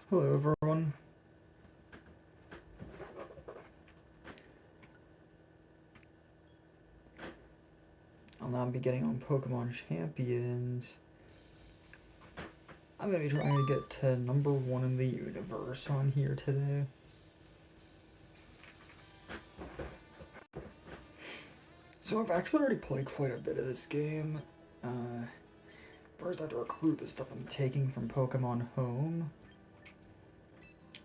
Hello everyone. I'll now be getting on Pokemon Champions. I'm gonna be trying to get to number 1 in the universe on here today. So I've actually already played quite a bit of this game. First I have to recruit the stuff I'm taking from Pokemon Home.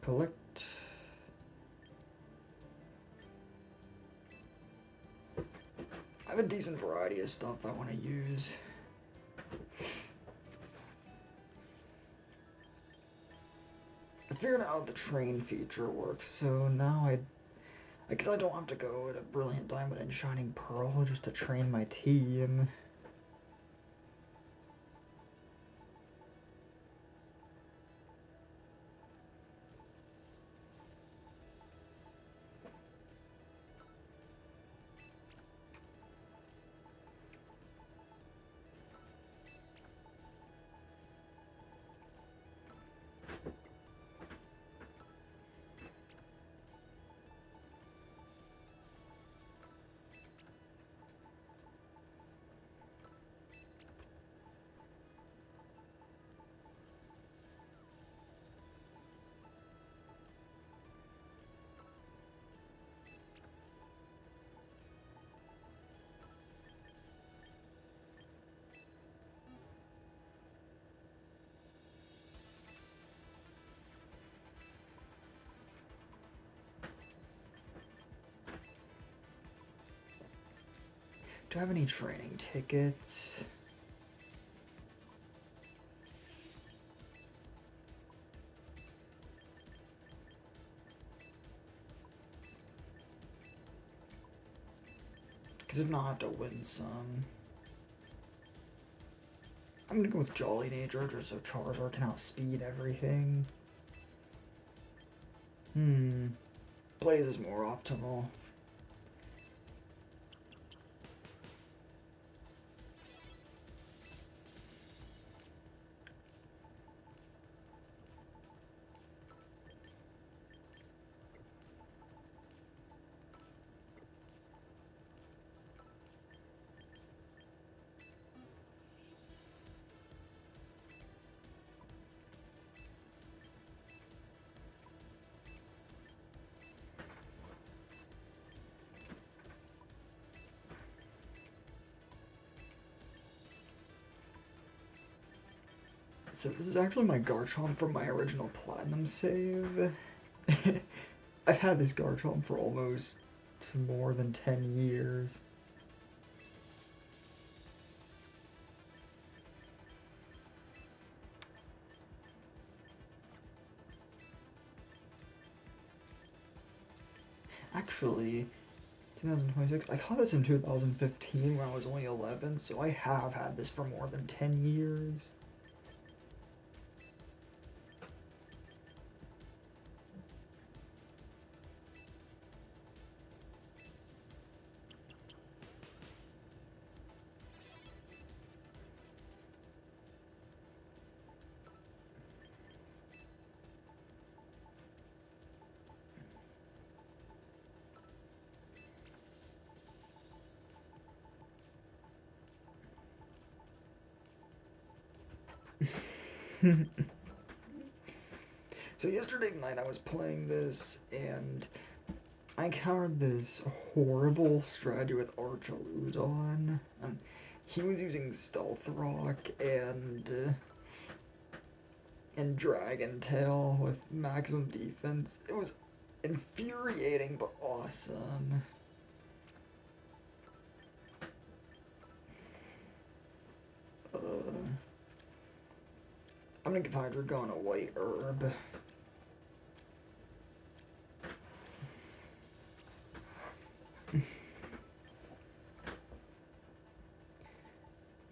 Collect. I have a decent variety of stuff I want to use. I figured out how the train feature works, so now I guess I don't have to go at a Brilliant Diamond and Shining Pearl just to train my team. Do I have any training tickets? Because if not, I have to win some. I'm gonna go with Jolly Nature just so Charizard can outspeed everything. Blaze is more optimal. So this is actually my Garchomp from my original Platinum save. I've had this Garchomp for almost more than 10 years. Actually, 2026, I caught this in 2015 when I was only 11, so I have had this for more than 10 years. So yesterday night I was playing this and I encountered this horrible strategy with Archaludon. He was using Stealth Rock and Dragon Tail with maximum defense. It was infuriating but awesome. I'm gonna give Hydreigon a white herb.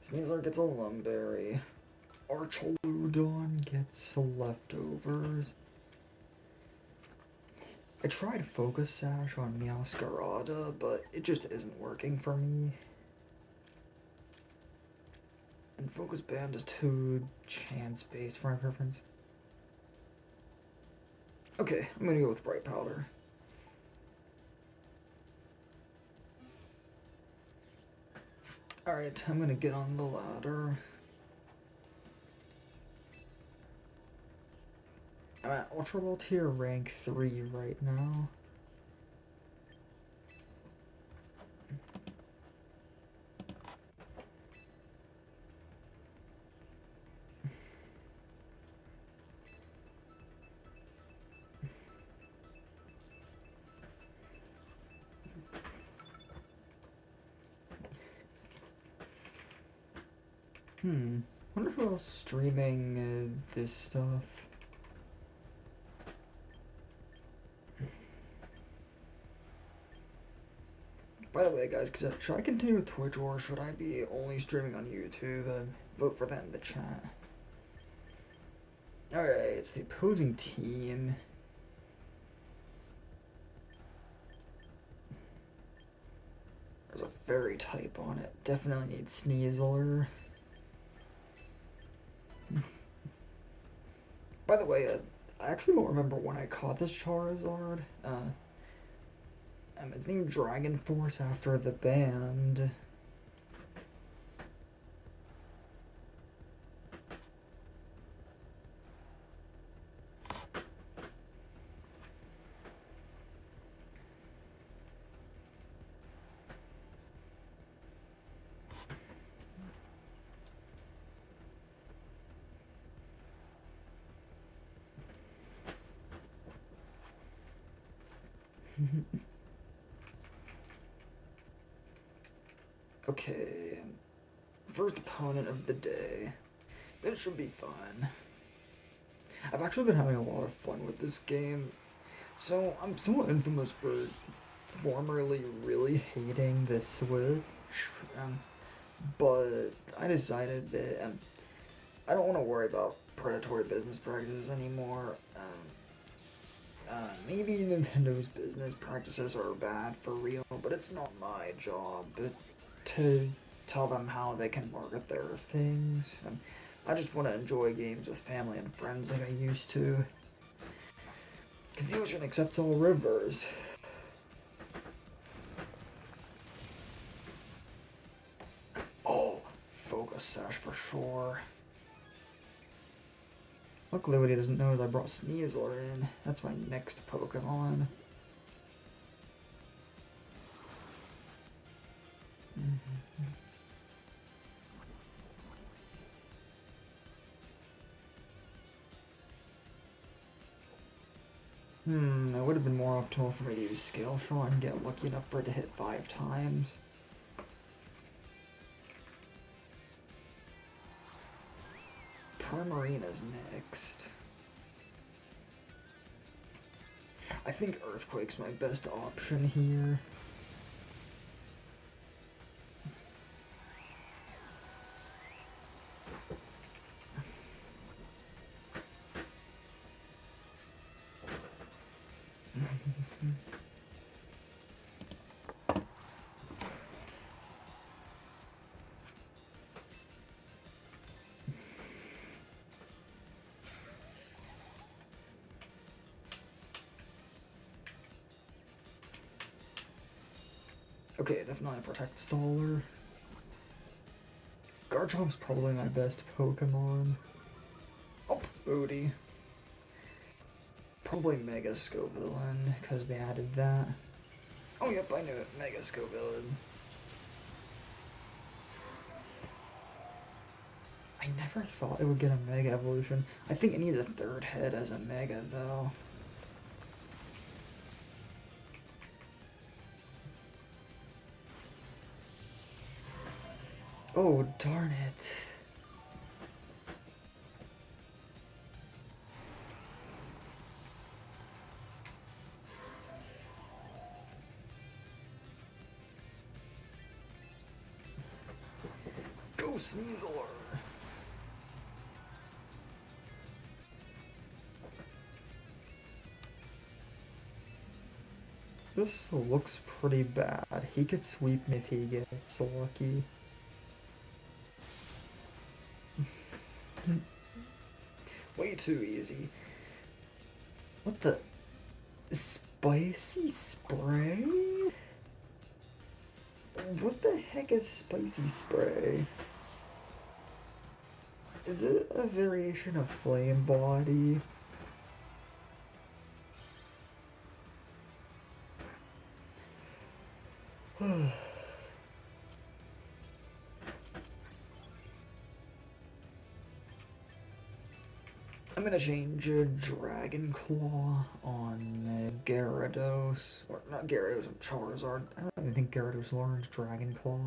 Sneasler gets a Lumberry. Archaludon gets leftovers. I tried Focus Sash on Meowscarada, but it just isn't working for me. And Focus Band is too chance based for my preference. Okay, I'm gonna go with Bright Powder. Alright, I'm gonna get on the ladder. I'm at Ultra Ball tier rank 3 right now. Wonder who else is streaming this stuff. By the way, guys, should I continue with Twitch or should I be only streaming on YouTube? Vote for that in the chat. Alright, it's the opposing team. There's a fairy type on it. Definitely need Sneasler. By the way, I actually don't remember when I caught this Charizard. It's named Dragon Force after the band. Okay, first opponent of the day. It should be fun. I've actually been having a lot of fun with this game. So, I'm somewhat infamous for formerly really hating the Switch. But I decided that I don't want to worry about predatory business practices anymore. Maybe Nintendo's business practices are bad for real, but it's not my job to tell them how they can market their things. I just want to enjoy games with family and friends like I used to. Because the ocean accepts all rivers. Oh, Focus Sash for sure. Luckily what he doesn't know is I brought Sneasler in. That's my next Pokemon. It would have been more optimal for me to use Scale Shot and get lucky enough for it to hit 5 times. Primarina's next. I think Earthquake's my best option here. Okay, definitely Protect Staller. Garchomp's probably my best Pokemon. Oh, Booty. Probably Mega Scovillain, because they added that. Oh, yep, I knew it. Mega Scovillain. I never thought it would get a Mega Evolution. I think it needs a third head as a Mega, though. Oh, darn it. Go Sneasler! This looks pretty bad. He could sweep me if he gets lucky. Way too easy. What the? Spicy spray? What the heck is spicy spray? Is it a variation of flame body? I'm gonna change a Dragon Claw on Gyarados. Or not Gyarados, Charizard. I don't even think Gyarados learns Dragon Claw.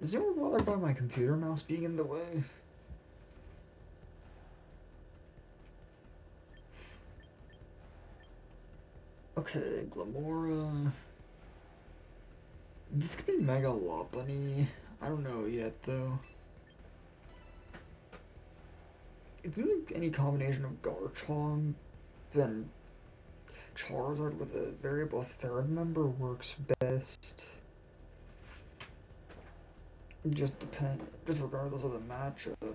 Is anyone bothered by my computer mouse being in the way? Okay, Glamora. This could be Mega Lopunny. I don't know yet, though. It's like any combination of Garchomp and Charizard with a variable third member works best. Just regardless of the matchup.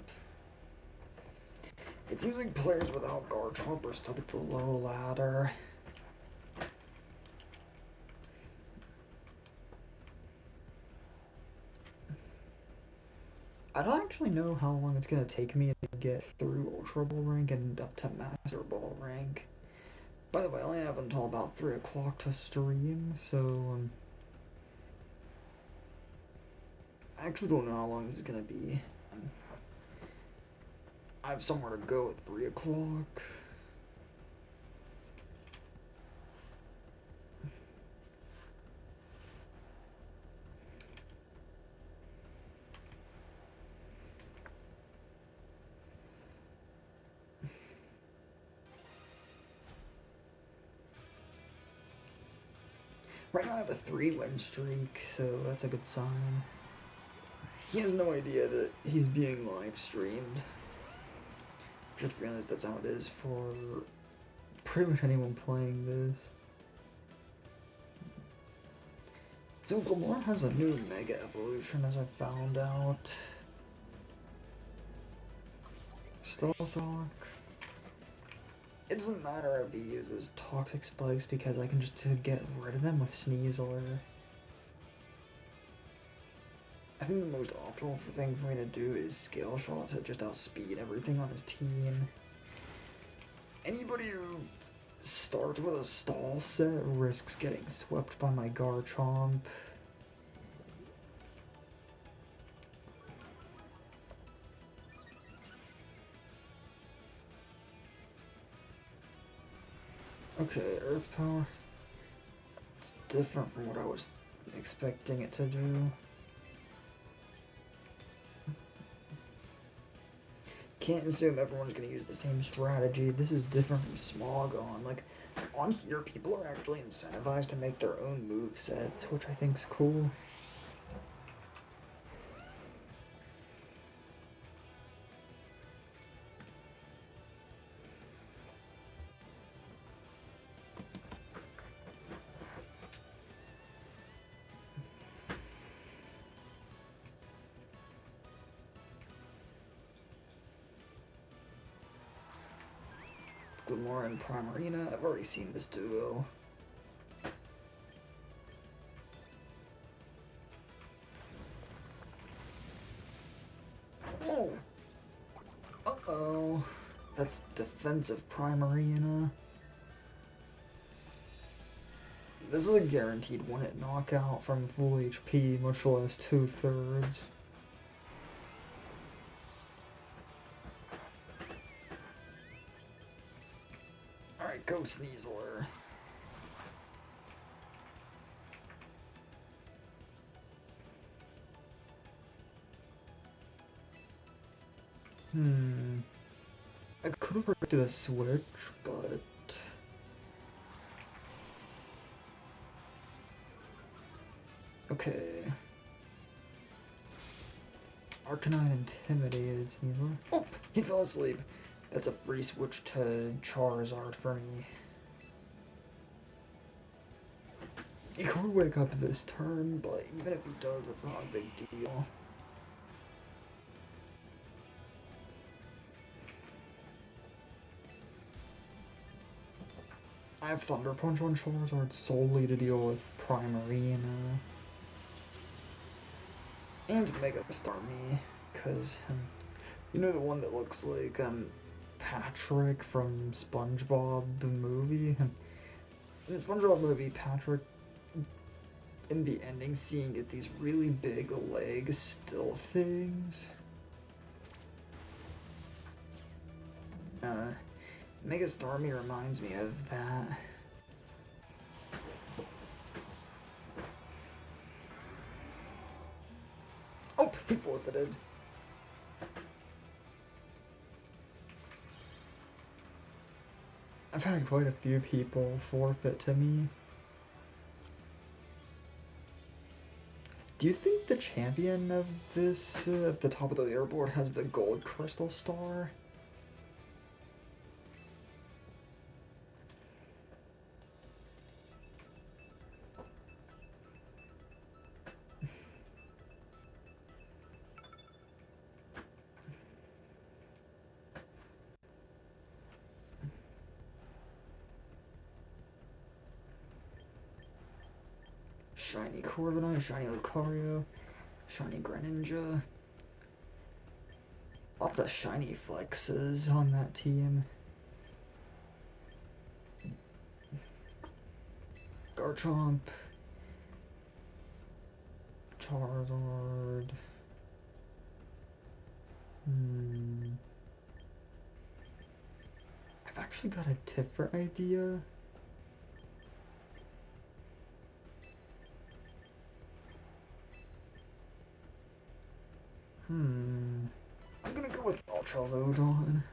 It seems like players without Garchomp are stuck at the low ladder. I don't actually know how long it's gonna take me to get through Ultra Ball rank and up to Master Ball rank. By the way, I only have until about 3 o'clock to stream, so I actually don't know how long this is gonna be. I have somewhere to go at 3 o'clock. Right now I have a 3-win streak, so that's a good sign. He has no idea that he's being live streamed. Just realized that's how it is for pretty much anyone playing this. So Glamora has a new Mega Evolution, as I found out. Stealth Rock. It doesn't matter if he uses Toxic Spikes because I can just get rid of them with Sneasler. I think the most optimal thing for me to do is Scale Shot to just outspeed everything on his team. Anybody who starts with a stall set risks getting swept by my Garchomp. Okay, Earth Power. It's different from what I was expecting it to do. Can't assume everyone's gonna use the same strategy. This is different from Smogon. Like, on here, people are actually incentivized to make their own move sets, which I think's cool. Glamora and Primarina, I've already seen this duo. Oh! Uh-oh. That's defensive Primarina. This is a guaranteed one-hit knockout from full HP, much less 2/3. Alright, go Sneasler. I could have predicted a switch, but okay. Arcanine intimidated Sneasel. Oh, he fell asleep. That's a free switch to Charizard for me. He could wake up this turn, but even if he does, that's not a big deal. I have Thunder Punch on Charizard solely to deal with Primarina. And Mega Starmie, because, you know the one that looks like, Patrick from SpongeBob the movie? In the SpongeBob movie, Patrick, in the ending scene, gets these really big leg still things. Mega Starmie reminds me of that. Oh, he forfeited. I've had quite a few people forfeit to me. Do you think the champion of this, at the top of the leaderboard, has the gold crystal star? Shiny Corviknight, Shiny Lucario, Shiny Greninja. Lots of shiny flexes on that team. Garchomp, Charizard. I've actually got a different idea. I'm gonna go with Ultra Lodon.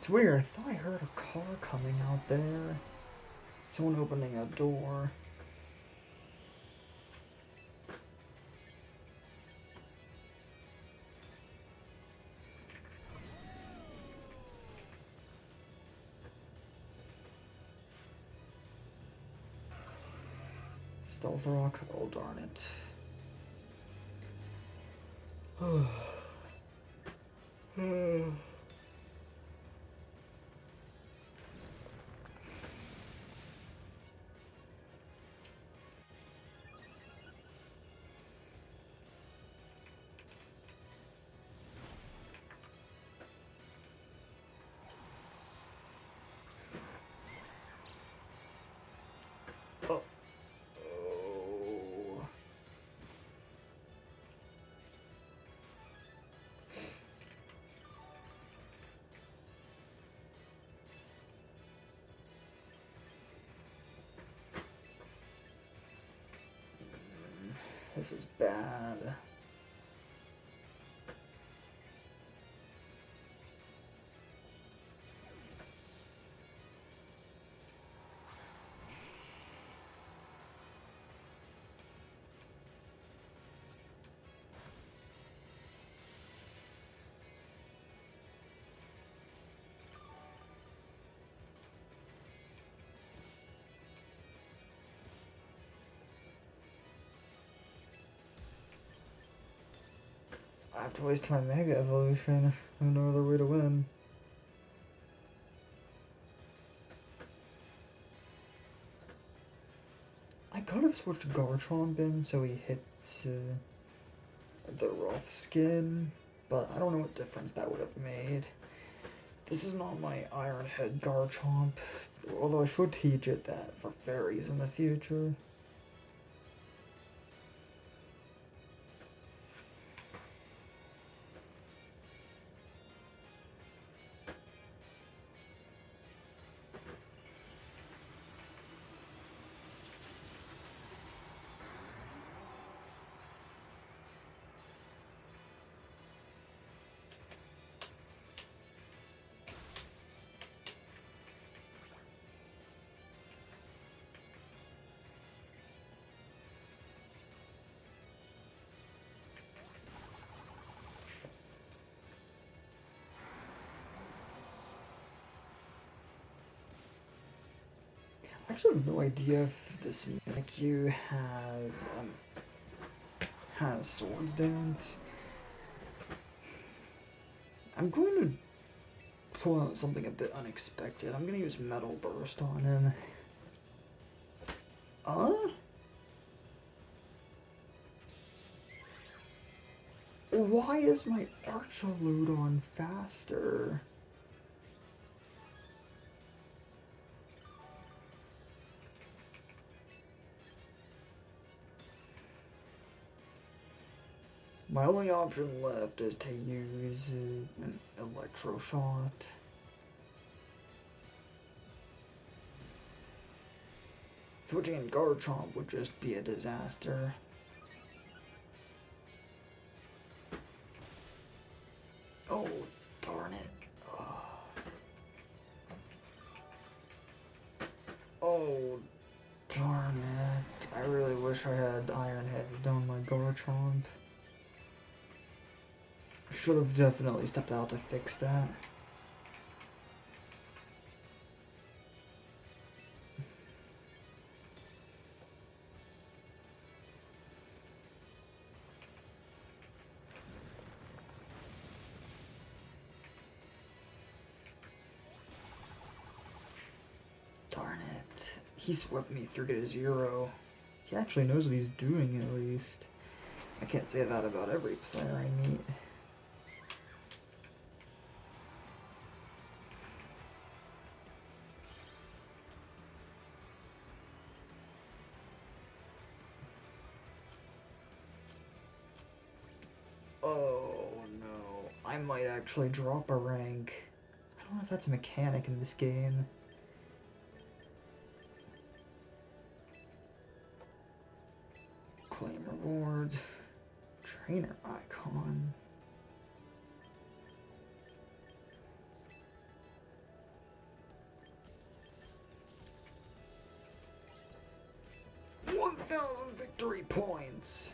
It's weird, I thought I heard a car coming out there. Someone opening a door. Stealth Rock, oh darn it. Oh. Oh. This is bad. I have to waste my Mega Evolution. I have no other way to win. have switched Garchomp in so he hits the rough skin, but I don't know what difference that would have made. This is not my Iron Head Garchomp, although I should teach it that for fairies in the future. I actually have no idea if this Mimikyu has Swords Dance. I'm going to pull out something a bit unexpected. I'm going to use Metal Burst on him. Why is my Archaludon faster? My only option left is to use an Electro Shot. Switching in Garchomp would just be a disaster. Oh, darn it. Oh, darn it. I really wish I had Iron Head on my Garchomp. Should have definitely stepped out to fix that. Darn it. He swept me through to 0. He actually knows what he's doing at least. I can't say that about every player I meet. Oh no, I might actually drop a rank. I don't know if that's a mechanic in this game. Claim rewards. Trainer icon. $1,000 victory points.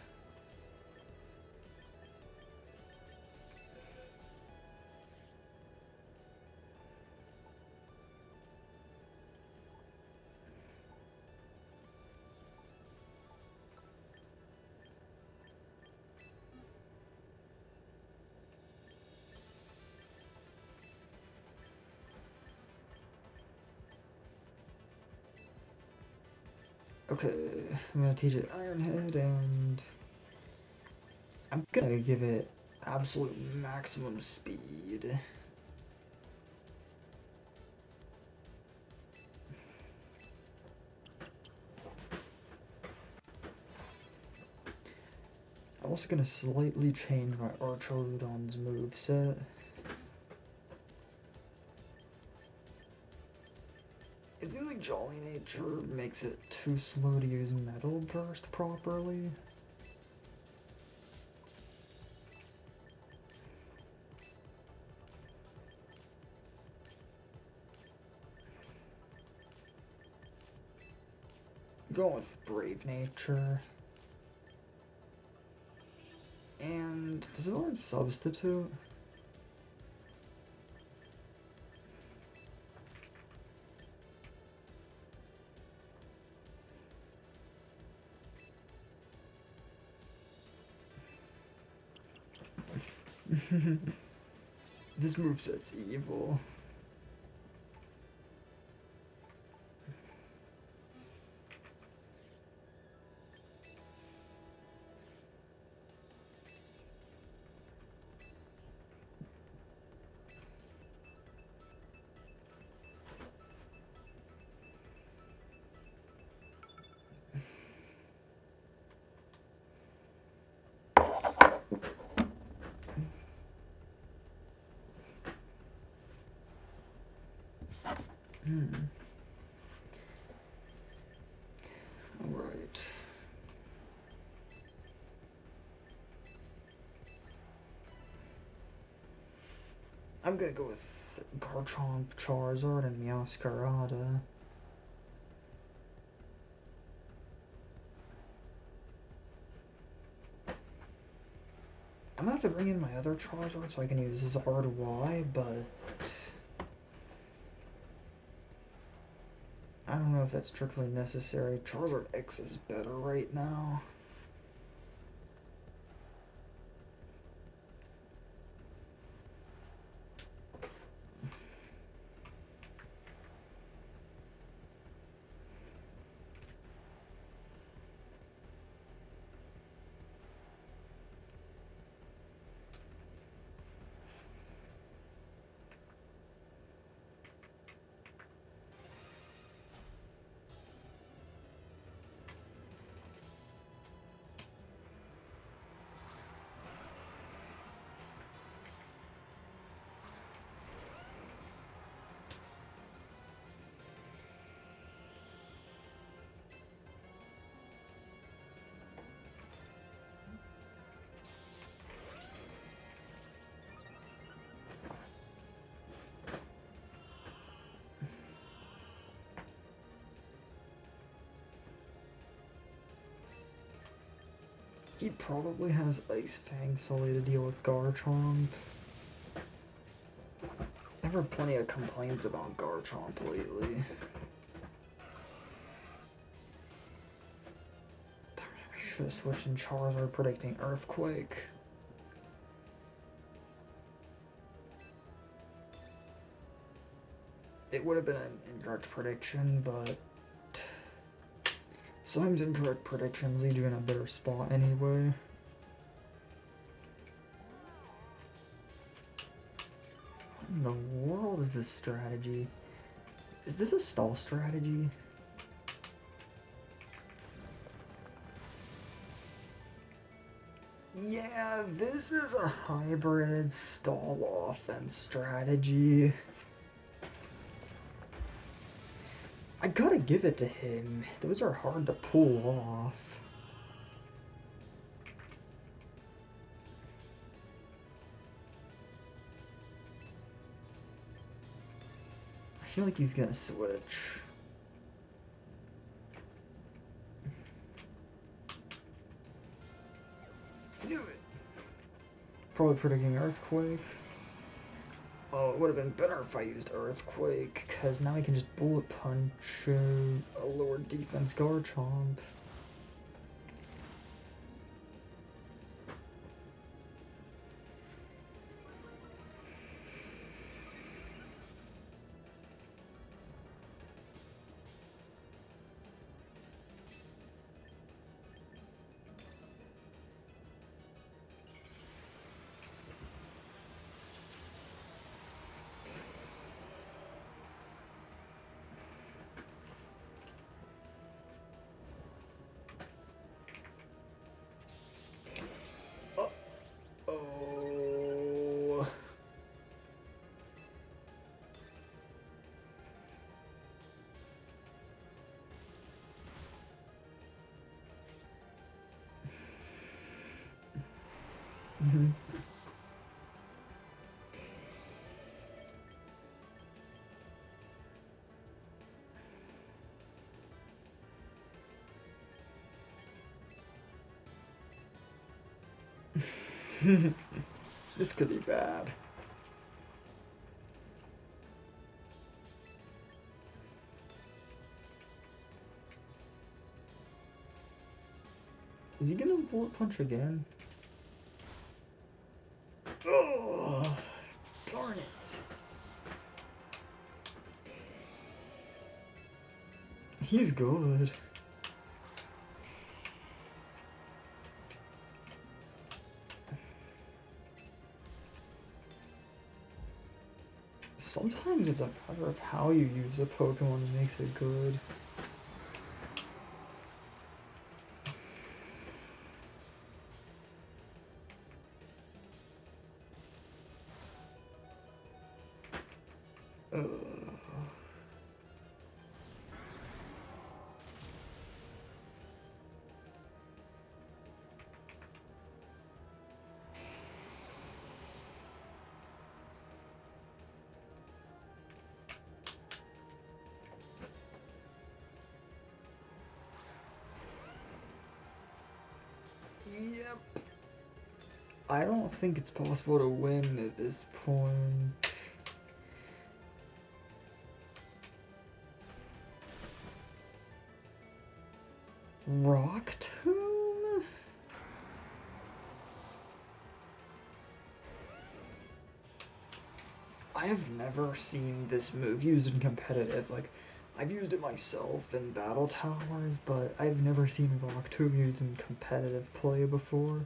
Okay, I'm gonna teach it Iron Head, and I'm gonna give it absolute maximum speed. I'm also gonna slightly change my Archaludon's moveset. It seems like Jolly Nature makes it too slow to use Metal Burst properly. Going with Brave Nature. And does it learn Substitute? This moveset's evil. Alright. I'm gonna go with Garchomp, Charizard, and Meowscarada. I'm gonna have to bring in my other Charizard so I can use Zard Y, but I don't know if that's strictly necessary. Charizard X is better right now. He probably has Ice Fang solely to deal with Garchomp. I've heard plenty of complaints about Garchomp lately. I should have switched in Charizard predicting Earthquake. It would have been an incorrect prediction, but sometimes incorrect predictions lead you in a better spot anyway. What in the world is this strategy? Is this a stall strategy? Yeah, this is a hybrid stall offense strategy. I gotta give it to him. Those are hard to pull off. I feel like he's gonna switch. Knew it. Probably predicting Earthquake. Oh, it would have been better if I used Earthquake, because now I can just Bullet Punch a lower defense Garchomp. Oh. Mhm. This could be bad. Is he gonna Bullet Punch again? Oh, darn it. He's good. Sometimes it's a matter of how you use a Pokemon that makes it good. I don't think it's possible to win at this point. Rock Tomb? I have never seen this move used in competitive. Like, I've used it myself in Battle Towers, but I've never seen Rock Tomb used in competitive play before.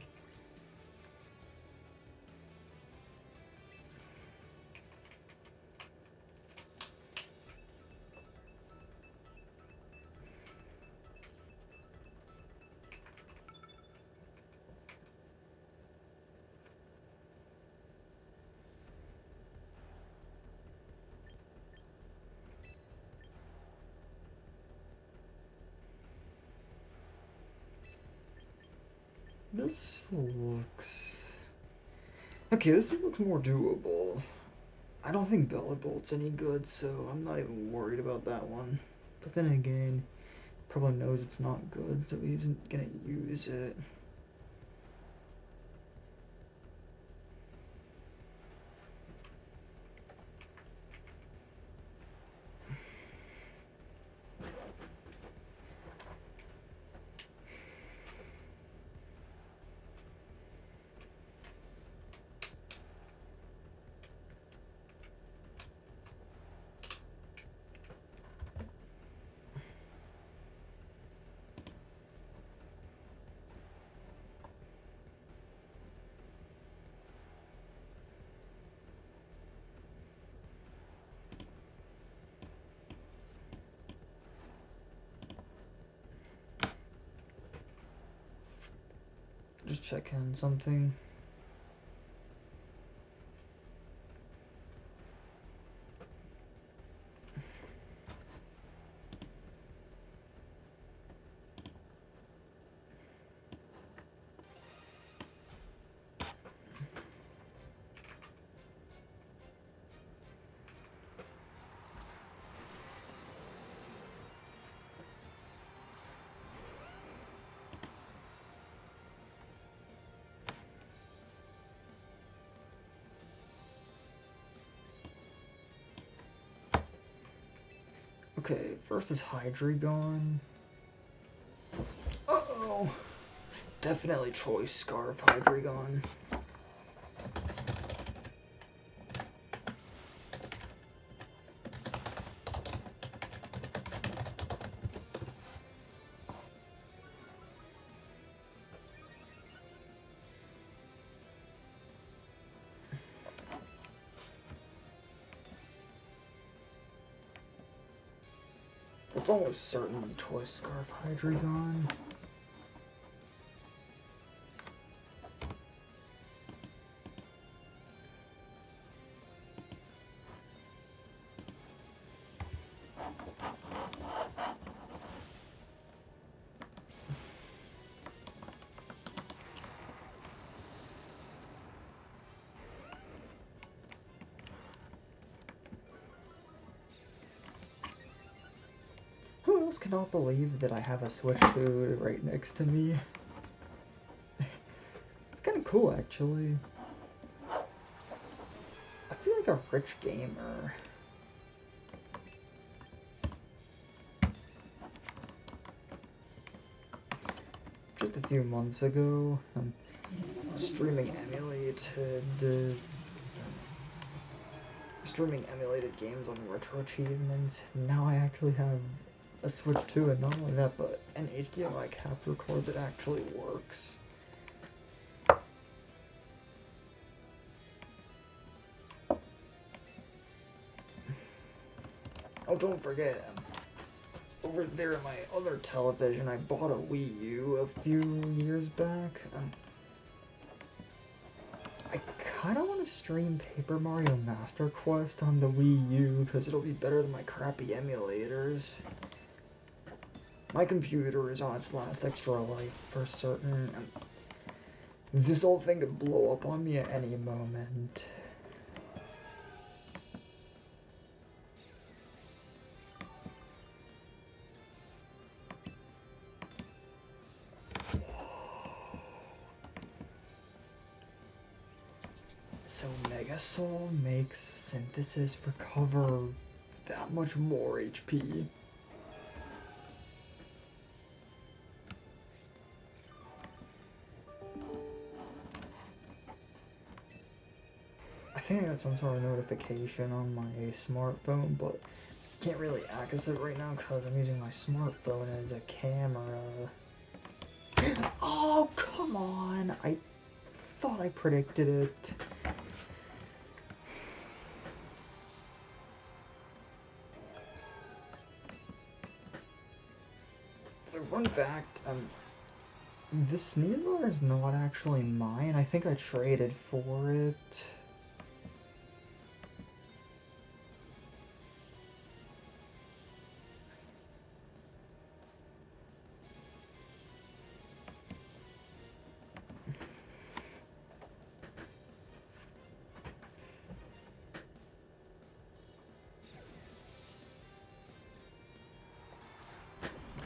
This looks... Okay, this looks more doable. I don't think Belly Bolt's any good, so I'm not even worried about that one. But then again, probably knows it's not good, so he isn't gonna use it. Just checking something. Okay, first is Hydreigon. Uh-oh. Definitely Choice Scarf Hydreigon. It's almost certainly Choice Scarf Hydreigon. Who else cannot believe that I have a Switch 2 right next to me? It's kind of cool, actually. I feel like a rich gamer. Just a few months ago, streaming emulated games on Retro Achievement. Now I actually have a Switch 2, and not only that, but an HDMI capture card that actually works. Oh, don't forget, over there in my other television, I bought a Wii U a few years back. I kind of want to stream Paper Mario Master Quest on the Wii U because it'll be better than my crappy emulators. My computer is on its last extra life for certain. This old thing could blow up on me at any moment. So Mega Soul makes Synthesis recover that much more HP. I think I got some sort of notification on my smartphone, but can't really access it right now because I'm using my smartphone as a camera. Oh, come on! I thought I predicted it. So fun fact, this Sneasler is not actually mine. I think I traded for it.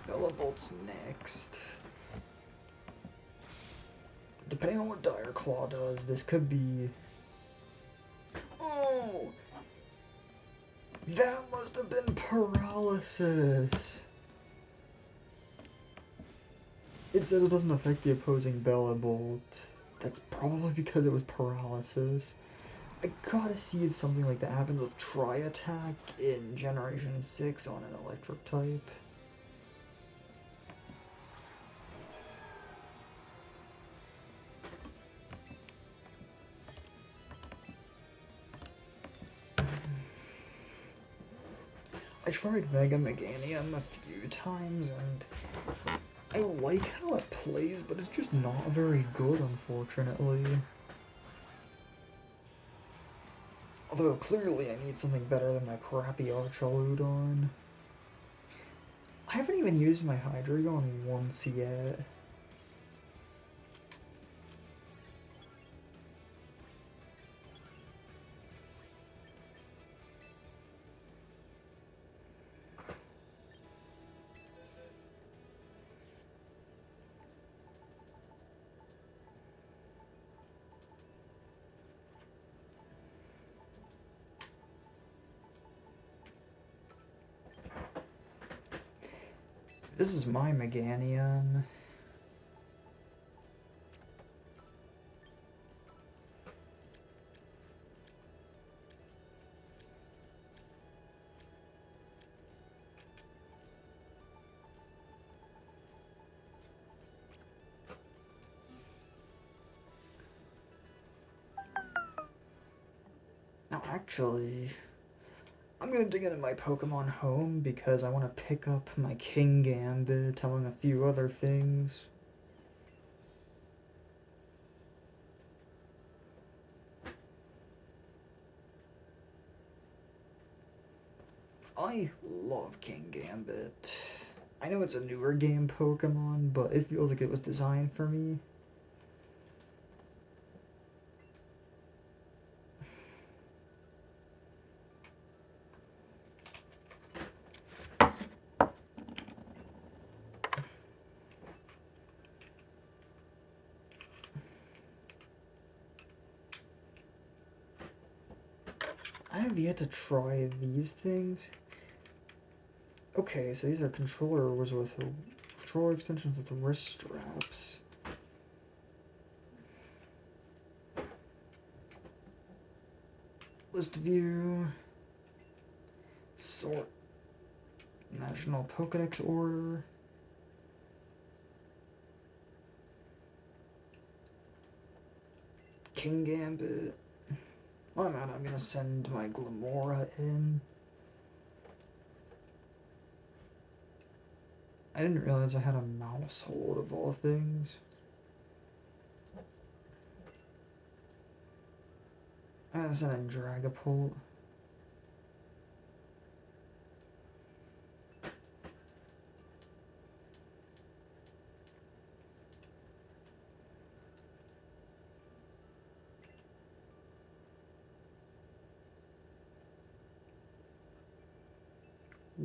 Bellabolt's next. Depending on what Dire Claw does, this could be... Oh! That must have been paralysis! It said it doesn't affect the opposing Bellabolt. That's probably because it was paralysis. I gotta see if something like that happens with Tri-Attack in Generation 6 on an electric type. I tried Mega Meganium a few times and I like how it plays, but it's just not very good, unfortunately. Although clearly I need something better than my crappy Archaludon. I haven't even used my Hydreigon once yet. This is my Meganium. Now actually, I'm gonna dig into my Pokemon Home because I want to pick up my Kingambit among a few other things. I love Kingambit. I know it's a newer game Pokemon, but it feels like it was designed for me. I have yet to try these things. Okay, so these are controller extensions with wrist straps. List view. Sort. National Pokedex order. Kingambit. Well, I'm gonna send my Glamora in. I didn't realize I had a mouse hold of all things. I'm gonna send in Dragapult.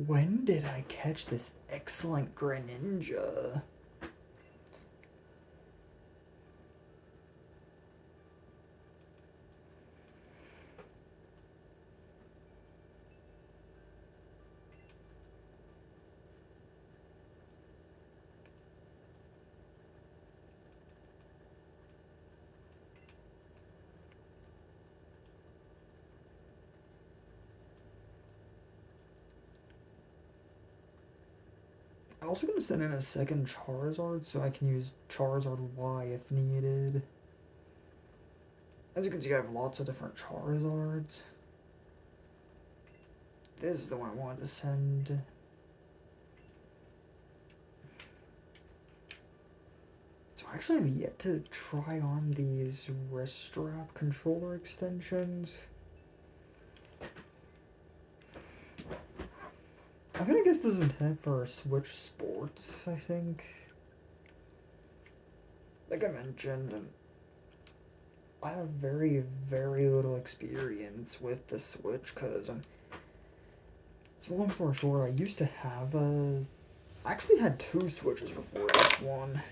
When did I catch this excellent Greninja? also going to send in a second Charizard so I can use Charizard Y if needed. As you can see, I have lots of different Charizards. This is the one I wanted to send. So I actually have yet to try on these wrist strap controller extensions. I'm gonna guess this is intended for Switch Sports, I think. Like I mentioned, I have very, very little experience with the Switch because so long story short, I used to have I actually had two Switches before this one.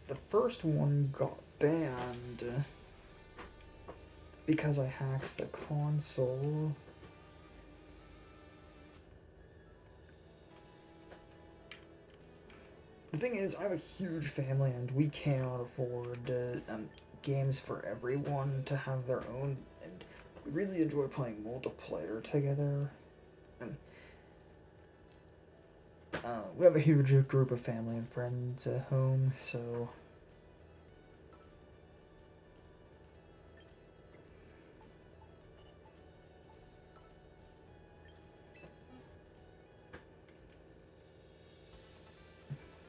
The first one got banned because I hacked the console. The thing is, I have a huge family and we cannot afford games for everyone to have their own, and we really enjoy playing multiplayer together. And we have a huge group of family and friends at home, so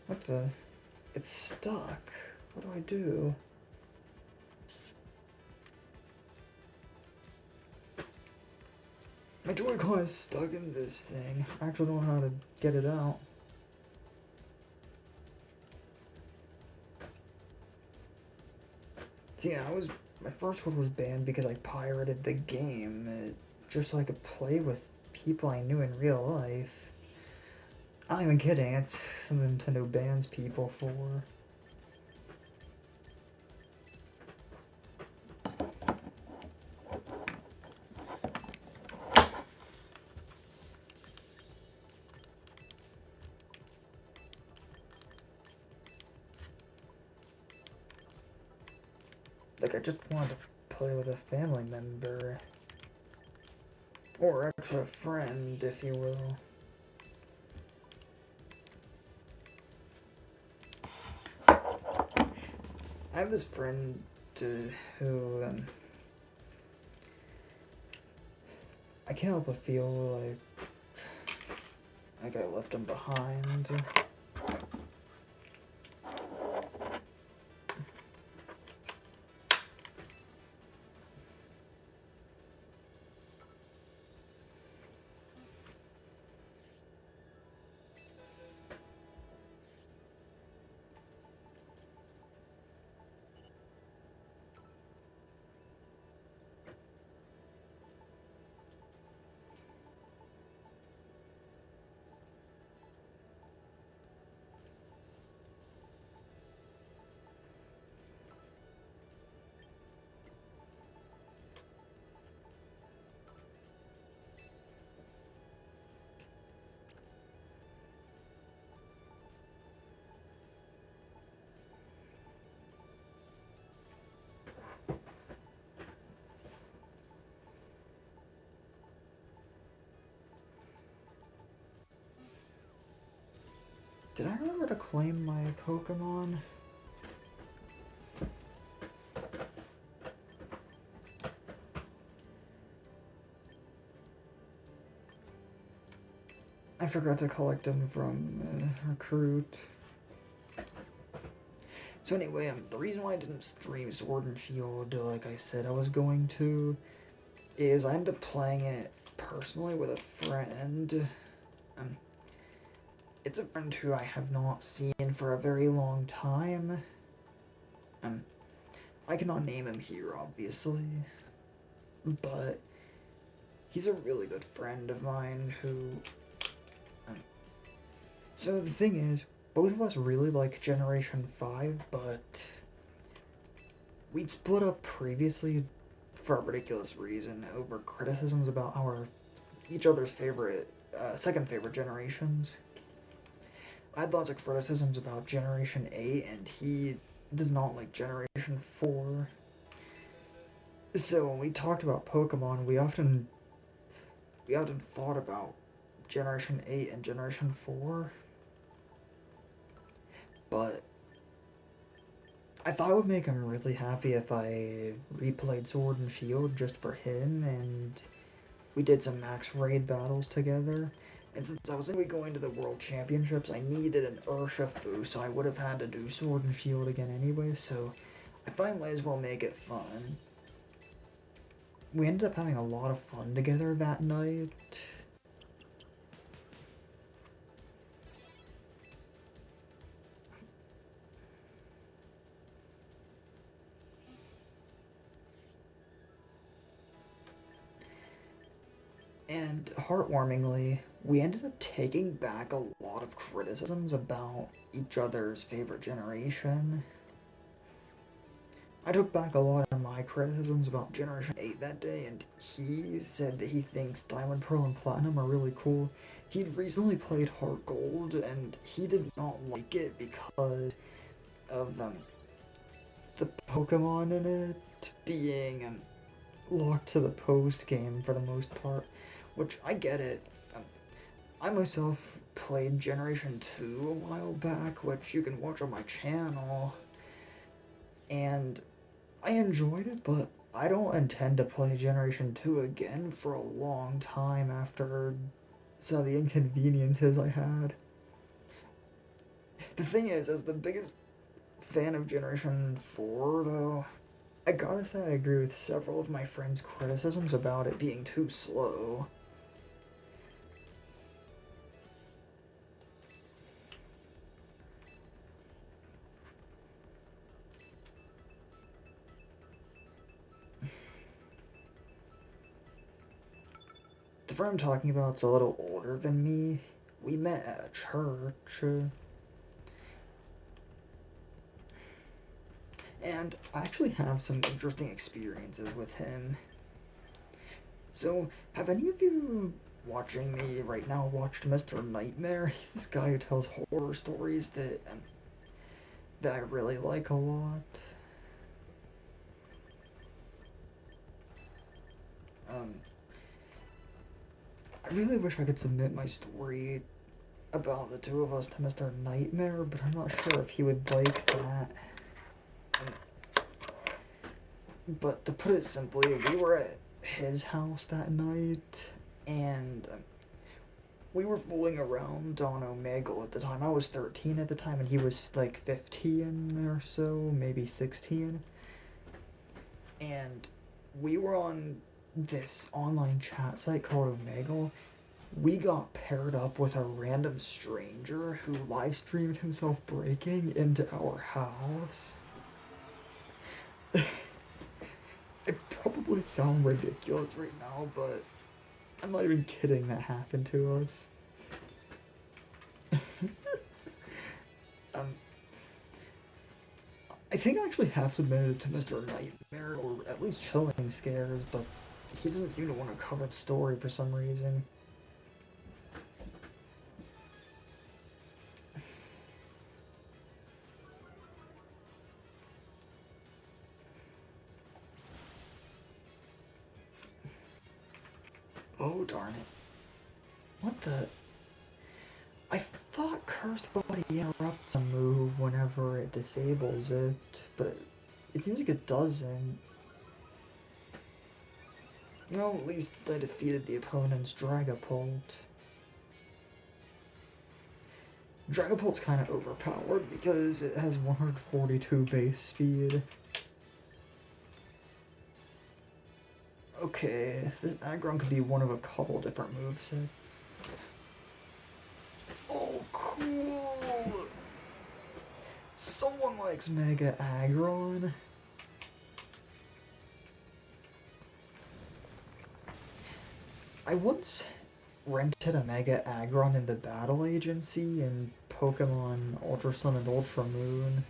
what the? It's stuck. What do I do? My Joy-Con is stuck in this thing. I actually don't know how to get it out. So yeah, my first one was banned because I pirated the game, just so I could play with people I knew in real life. I'm not even kidding, it's something Nintendo bans people for. Like, I just wanted to play with a family member. Or actually a friend, if you will. I have this friend who, I can't help but feel like I left him behind. Did I remember to claim my Pokemon? I forgot to collect them from Recruit. So anyway, the reason why I didn't stream Sword and Shield like I said I was going to is I ended up playing it personally with a friend. It's a friend who I have not seen for a very long time. I cannot name him here, obviously, but he's a really good friend of mine who... So the thing is, both of us really like Generation 5, but we'd split up previously for a ridiculous reason over criticisms about each other's second favorite generations. I had lots of criticisms about Generation 8, and he does not like Generation 4. So when we talked about Pokemon, we often fought about Generation 8 and Generation 4. but I thought it would make him really happy if I replayed Sword and Shield just for him, and we did some max raid battles together. And since I was going to the World Championships, I needed an Urshifu, so I would have had to do Sword and Shield again anyway, so I thought I might as well make it fun. We ended up having a lot of fun together that night. And heartwarmingly, we ended up taking back a lot of criticisms about each other's favorite generation. I took back a lot of my criticisms about Generation 8 that day, and he said that he thinks Diamond, Pearl, and Platinum are really cool. He'd recently played Heart Gold, and he did not like it because of the Pokemon in it being locked to the post game for the most part, which I get it. I myself played Generation 2 a while back, which you can watch on my channel, and I enjoyed it, but I don't intend to play Generation 2 again for a long time after some of the inconveniences I had. The thing is, as the biggest fan of Generation 4, though, I gotta say I agree with several of my friends' criticisms about it being too slow. The friend I'm talking about's a little older than me. We met at a church. And I actually have some interesting experiences with him. So, have any of you watching me right now watched Mr. Nightmare? He's this guy who tells horror stories that I really like a lot. I really wish I could submit my story about the two of us to Mr. Nightmare, but I'm not sure if he would like that. But to put it simply, we were at his house that night, and we were fooling around on Omegle at the time. I was 13 at the time, and he was like 15 or so, maybe 16. And we were on this online chat site called Omegle. We got paired up with a random stranger who live streamed himself breaking into our house. It probably sounds ridiculous right now, but I'm not even kidding, that happened to us. I think I actually have submitted it to Mr. Nightmare, or at least Chilling Scares, but he doesn't seem to want to cover the story for some reason. Oh, darn it. What the? I thought Cursed Body interrupts a move whenever it disables it, but it seems like it doesn't. Well, at least I defeated the opponent's Dragapult. Dragapult's kind of overpowered because it has 142 base speed. Okay, this Aggron could be one of a couple different movesets. Oh, cool! Someone likes Mega Aggron. I once rented a Mega Aggron in the Battle Agency in Pokemon Ultra Sun and Ultra Moon,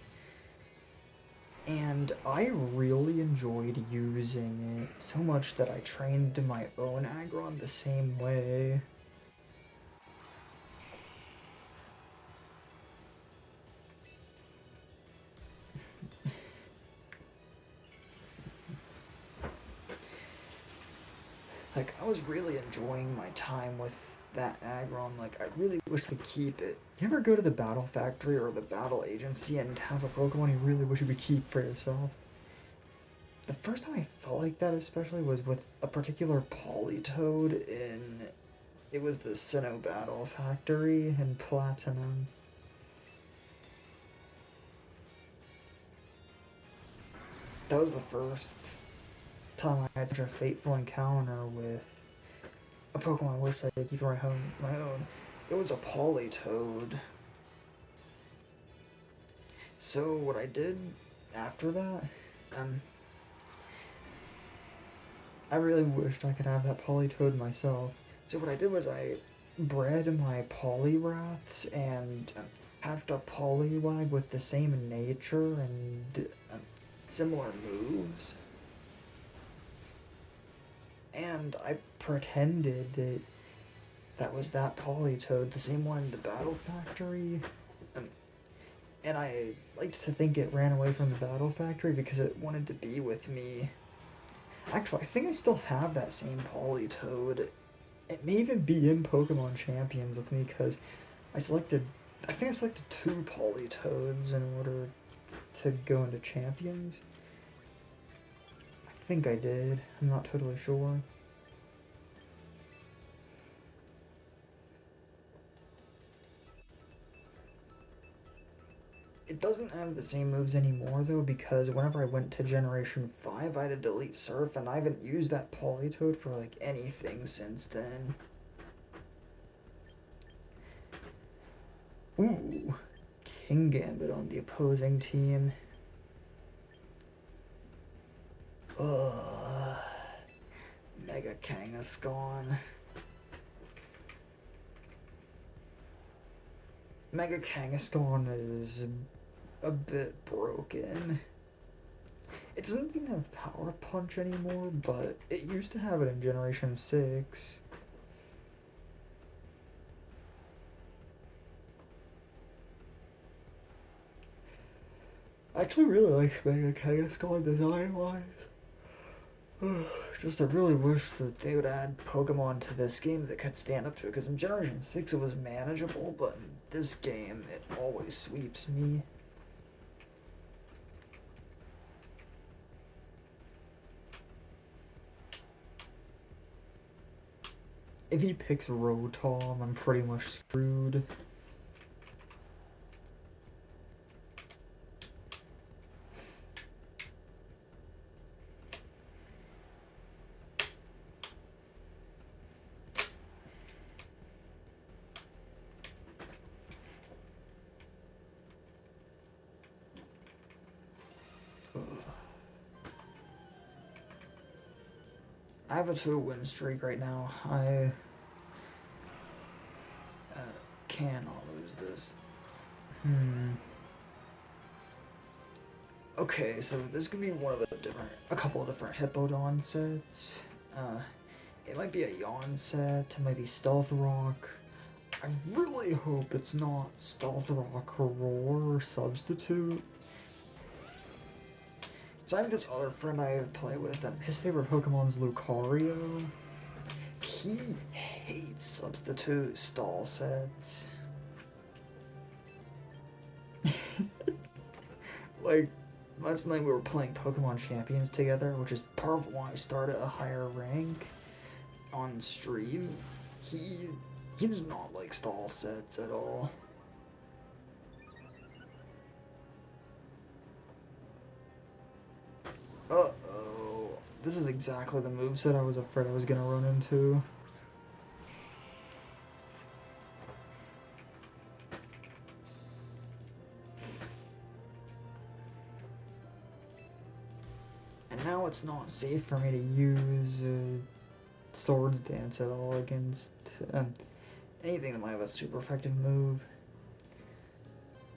and I really enjoyed using it so much that I trained my own Aggron the same way. Like, I was really enjoying my time with that aggro, like, I really wish I could keep it. You ever go to the Battle Factory or the Battle Agency and have a Pokemon you really wish you could keep for yourself? The first time I felt like that, especially, was with a particular Politoed in. It was the Sinnoh Battle Factory in Platinum. That was the first time I had such a fateful encounter with a Pokemon I wish I could keep my own. It was a Politoed. So what I did after that, um, I really wished I could have that Politoed myself. So what I did was I bred my Poliwraths and hatched a Poliwag with the same nature and similar moves. And I pretended that that was that Politoed, the same one in the Battle Factory. And I liked to think it ran away from the Battle Factory because it wanted to be with me. Actually, I think I still have that same Politoed. It may even be in Pokemon Champions with me because I think I selected 2 Politoads in order to go into Champions. I think I did. I'm not totally sure. It doesn't have the same moves anymore though, because whenever I went to Generation 5 I had to delete Surf and I haven't used that Politoed for like anything since then. Ooh, Kingambit on the opposing team. Ugh. Mega Kangaskhan. Mega Kangaskhan is a bit broken. It doesn't even have Power Punch anymore, but it used to have it in Generation 6. I actually really like Mega Kangaskhan design-wise. Just I really wish that they would add Pokemon to this game that could stand up to it, because in Generation 6 it was manageable, but in this game it always sweeps me. If he picks Rotom, I'm pretty much screwed. I have a 2-win streak right now. I cannot lose this. Okay, so this could be one of a couple of different Hippowdon sets. It might be a Yawn set, it might be Stealth Rock. I really hope it's not Stealth Rock Roar Substitute. So I have this other friend I play with, and his favorite Pokemon's Lucario. He hates Substitute Stall sets. Like, last night we were playing Pokemon Champions together, which is part of why I started a higher rank on stream. He does not like stall sets at all. Uh-oh. This is exactly the moveset I was afraid I was gonna run into. And now it's not safe for me to use Swords Dance at all against anything that might have a super effective move.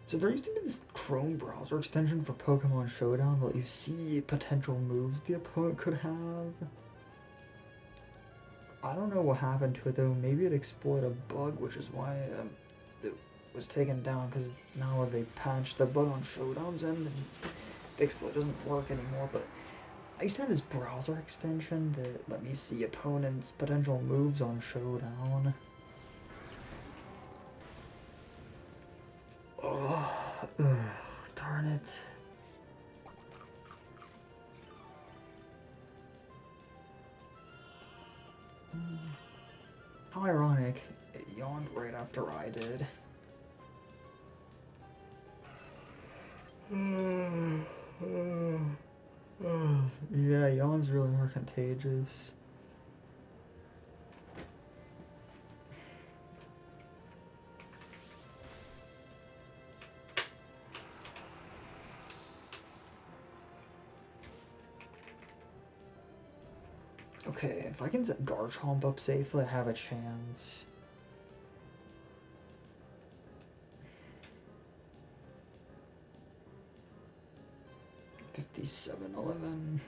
So there used to be this Chrome browser extension for Pokemon Showdown that you see potential moves the opponent could have. I don't know what happened to it though. Maybe it exploited a bug, which is why it was taken down, because now they patched the bug on Showdown's end and the exploit doesn't work anymore. But I used to have this browser extension that let me see opponents' potential moves on Showdown. Ugh, darn it. How ironic. It yawned right after I did. Yeah, yawns really more contagious. Okay, if I can set Garchomp up safely, I have a chance. $57.11.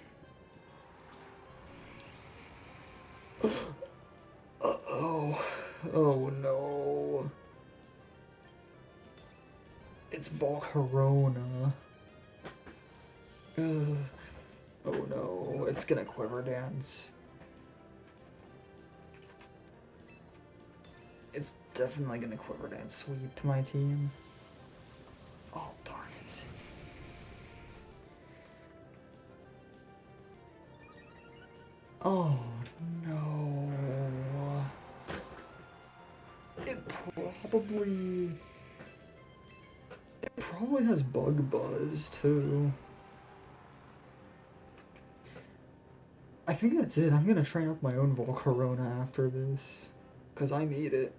Uh-oh. Oh no. It's Volcarona. Oh no, it's gonna Quiver Dance. It's definitely gonna Quiver Dance sweep my team. Oh, darn it. Oh no. It probably has Bug Buzz too. I think that's it. I'm gonna train up my own Volcarona after this. Cause I need it.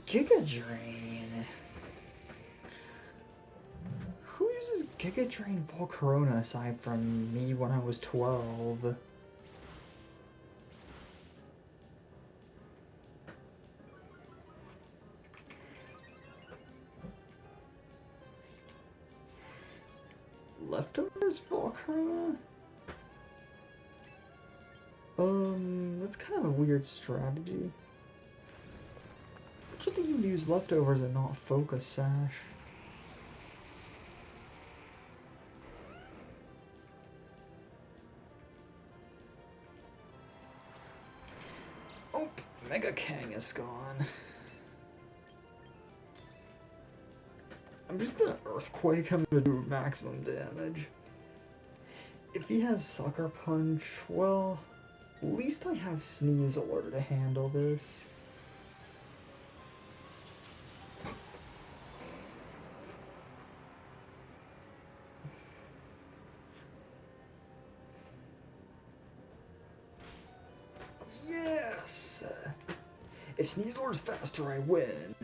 Giga Drain. Who uses Giga Drain Volcarona aside from me when I was 12? Leftovers Volcarona? That's kind of a weird strategy. Just think you use leftovers and not Focus Sash. Oh, Mega Kang is gone. I'm just gonna Earthquake him to do maximum damage. If he has Sucker Punch, well, at least I have Sneasler to handle this. Yes! If Sneasler's faster, I win.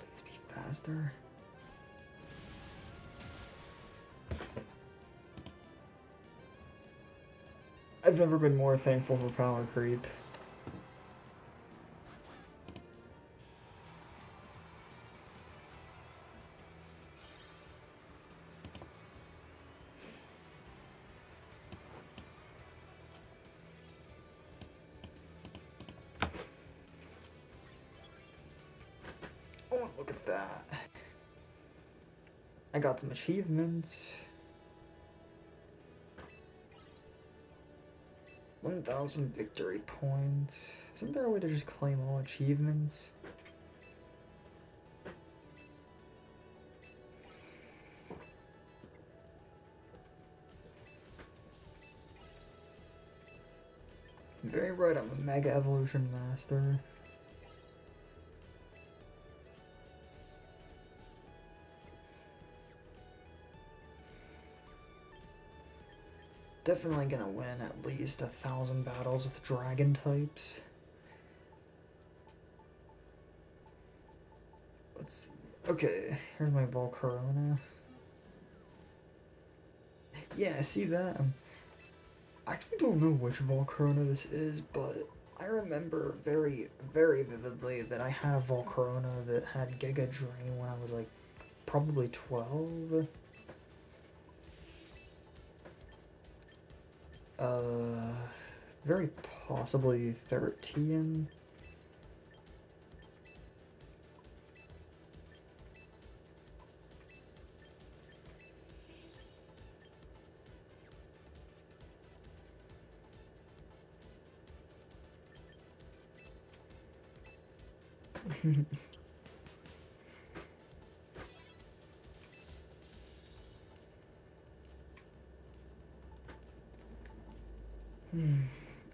Please be faster. I've never been more thankful for power creep. Oh, look at that. I got some achievements. 1,000 victory points. Isn't there a way to just claim all achievements? Very right, I'm a Mega Evolution Master. Definitely gonna win at least 1,000 battles with dragon types. Let's see. Okay, here's my Volcarona. Yeah, see that? I actually don't know which Volcarona this is, but I remember very, very vividly that I had a Volcarona that had Giga Drain when I was like probably 12. Very possibly 13.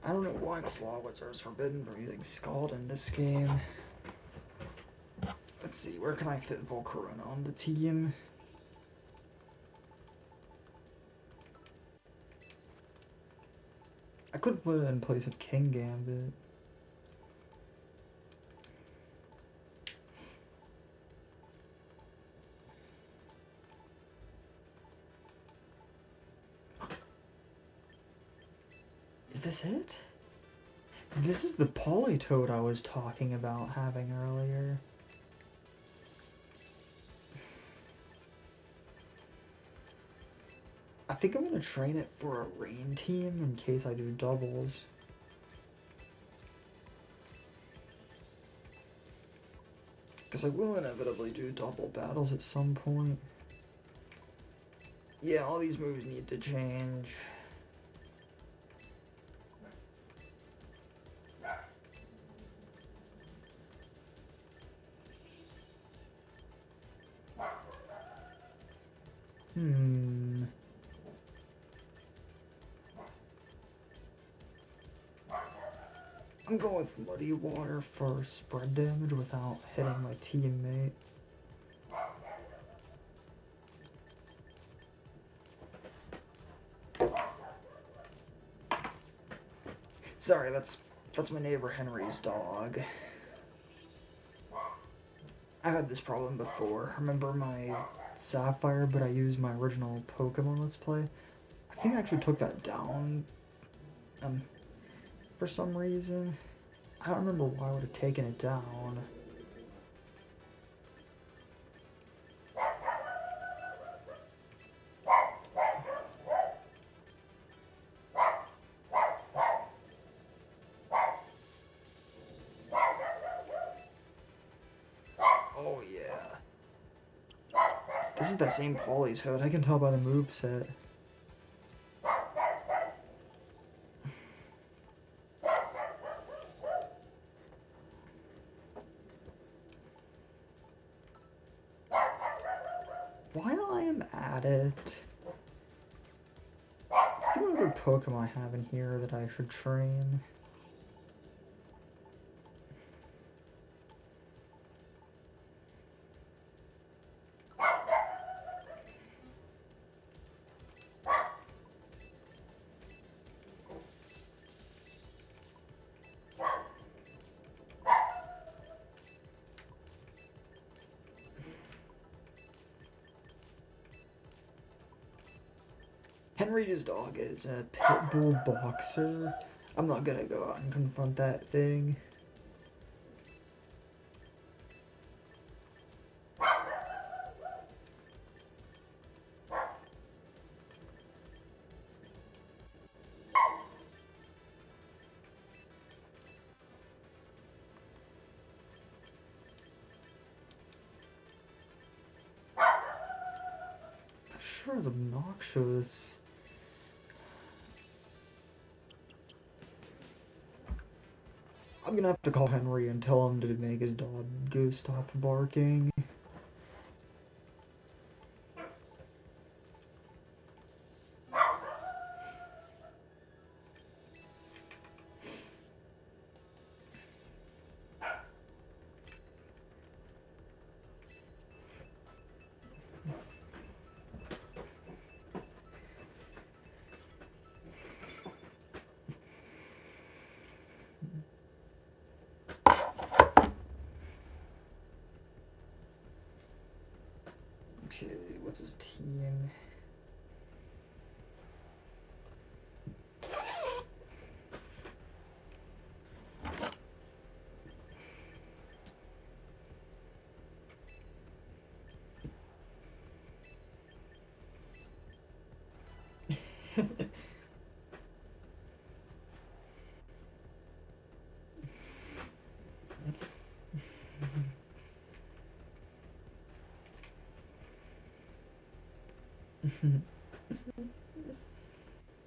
I don't know why Clawitzer is forbidden from using Scald in this game. Let's see, where can I fit Volcarona on the team? I could put it in place of King Gambit. Is this it? This is the Politoed I was talking about having earlier. I think I'm gonna train it for a rain team in case I do doubles. Because I will inevitably do double battles at some point. Yeah, all these moves need to change. I'm going with Muddy Water for spread damage without hitting my teammate. Sorry, that's my neighbor Henry's dog. I've had this problem before. Remember my Sapphire, but I used my original Pokemon Let's Play? I think I actually took that down for some reason. I don't remember why I would have taken it down. Oh yeah. This is that same Politoed. I can tell by the moveset. While I am at it, let's see what other Pokemon I have in here that I should train. Henry's dog is a pit bull boxer. I'm not gonna go out and confront that thing. That sure is obnoxious. I'm gonna have to call Henry and tell him to make his dog go stop barking. Okay, what's his team?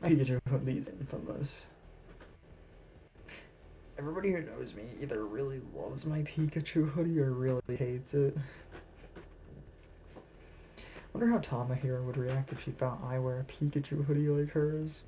Pikachu hoodie's infamous. Everybody who knows me either really loves my Pikachu hoodie or really hates it. Wonder how Tamahiro would react if she found I wear a Pikachu hoodie like hers.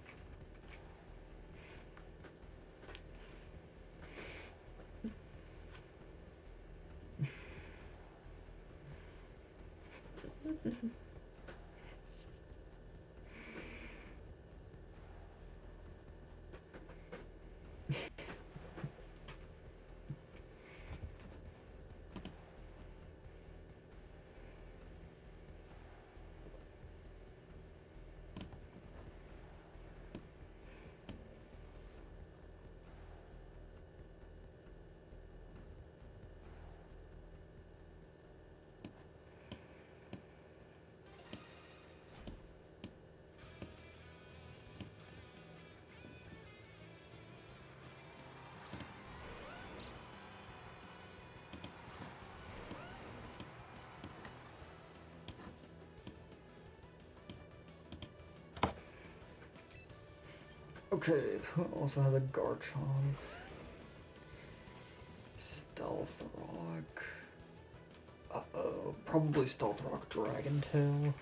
Okay, also has a Garchomp. Stealth Rock. Uh-oh, probably Stealth Rock Dragon Tail.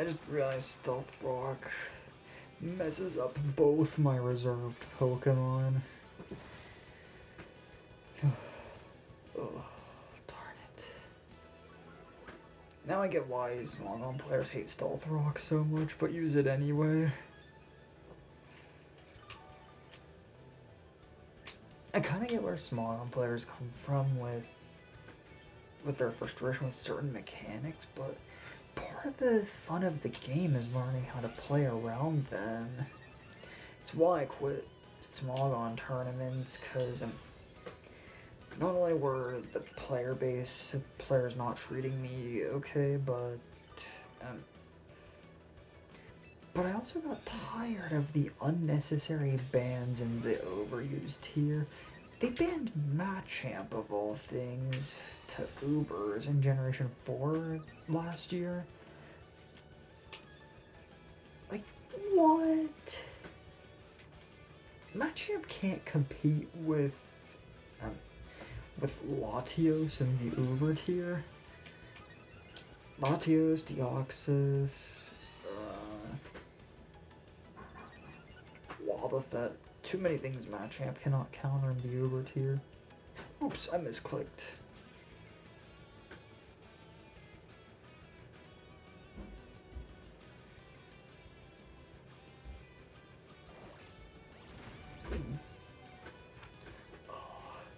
I just realized Stealth Rock messes up both my reserved Pokemon. Oh, darn it. Now I get why Smogon players hate Stealth Rock so much, but use it anyway. I kind of get where Smogon players come from with their frustration with certain mechanics, but part of the fun of the game is learning how to play around them. It's why I quit Smogon tournaments, because not only were the player base players not treating me okay, but I also got tired of the unnecessary bans in the overused tier. They banned Machamp of all things to Ubers in Generation 4 last year. Like, what? Machamp can't compete with Latios in the Uber tier. Latios, Deoxys, Wobbuffet. Too many things Machamp cannot counter in the Uber tier. Oops, I misclicked.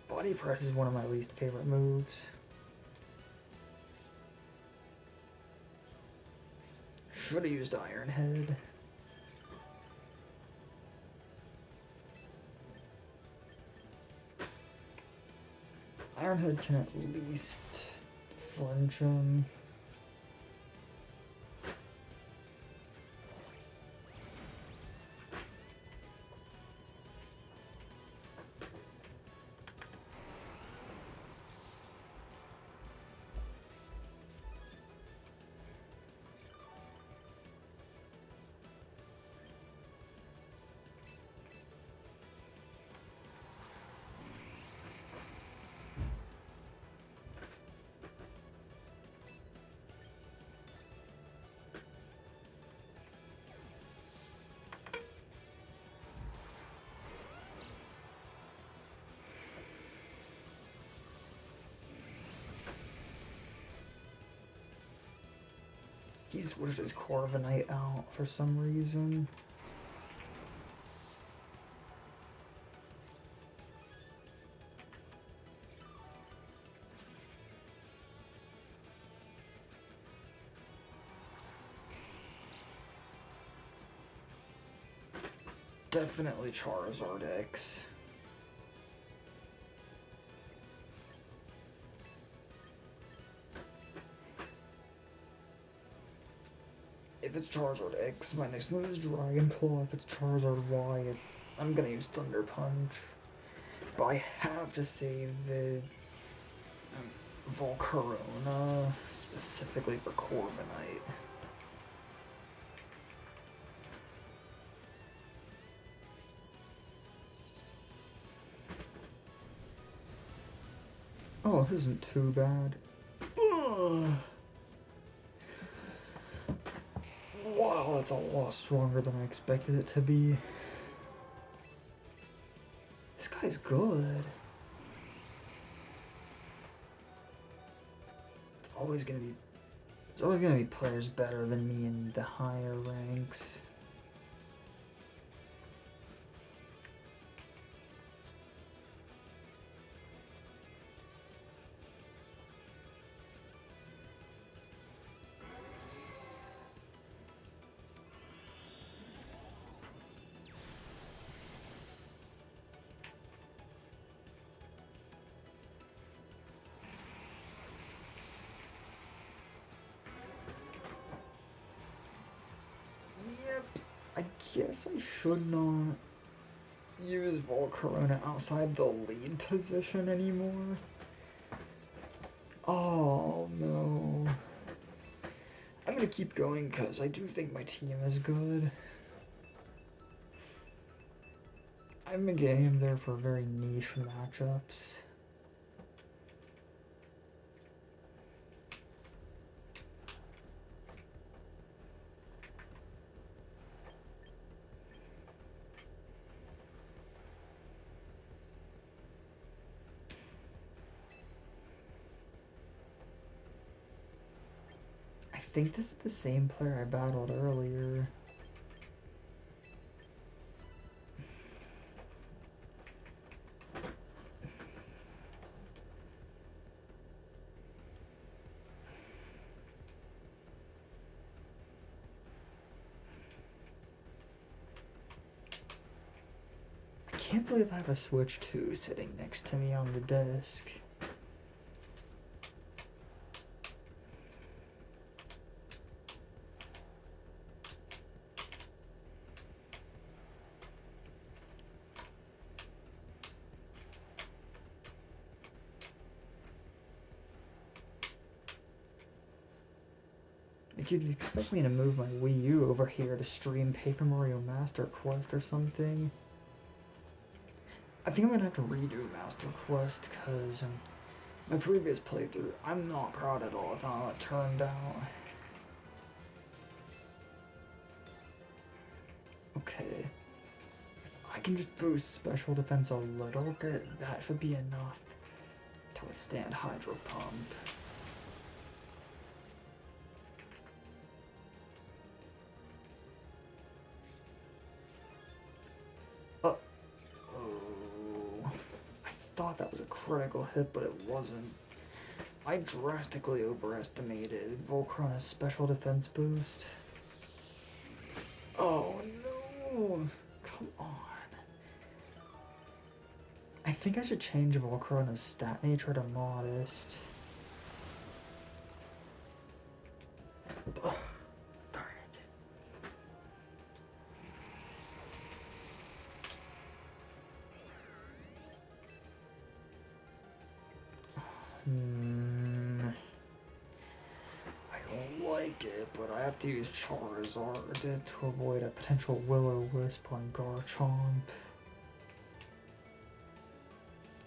Body press is one of my least favorite moves. Should have used Iron Head. Iron Head can at least flinch him. He switched his Corviknight out for some reason. Definitely Charizard X. If it's Charizard X, my next move is Dragon Claw. If it's Charizard Y, I'm gonna use Thunder Punch. But I have to save it. Volcarona, specifically for Corviknight. Oh, this isn't too bad. Ugh. Wow, that's a lot stronger than I expected it to be. This guy's good. There's always gonna be players better than me in the higher ranks. Yep, I guess I should not use Volcarona outside the lead position anymore. Oh no. I'm gonna keep going because I do think my team is good. I've been getting him there for very niche matchups. I think this is the same player I battled earlier. I can't believe I have a Switch 2 sitting next to me on the desk. Like, you'd expect me to move my Wii U over here to stream Paper Mario Master Quest or something. I think I'm gonna have to redo Master Quest because my previous playthrough, I'm not proud at all of how it turned out. Okay. I can just boost special defense a little bit. That should be enough to withstand Hydro Pump. Oh. I thought that was a critical hit, but it wasn't. I drastically overestimated Volcarona's special defense boost. Oh no! Come on. I think I should change Volcarona's stat nature to modest. Ugh, darn it. I don't like it, but I have to use Charizard to avoid a potential Will-O-Wisp on Garchomp.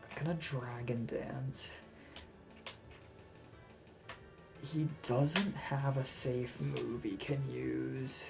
I'm gonna Dragon Dance. He doesn't have a safe move he can use.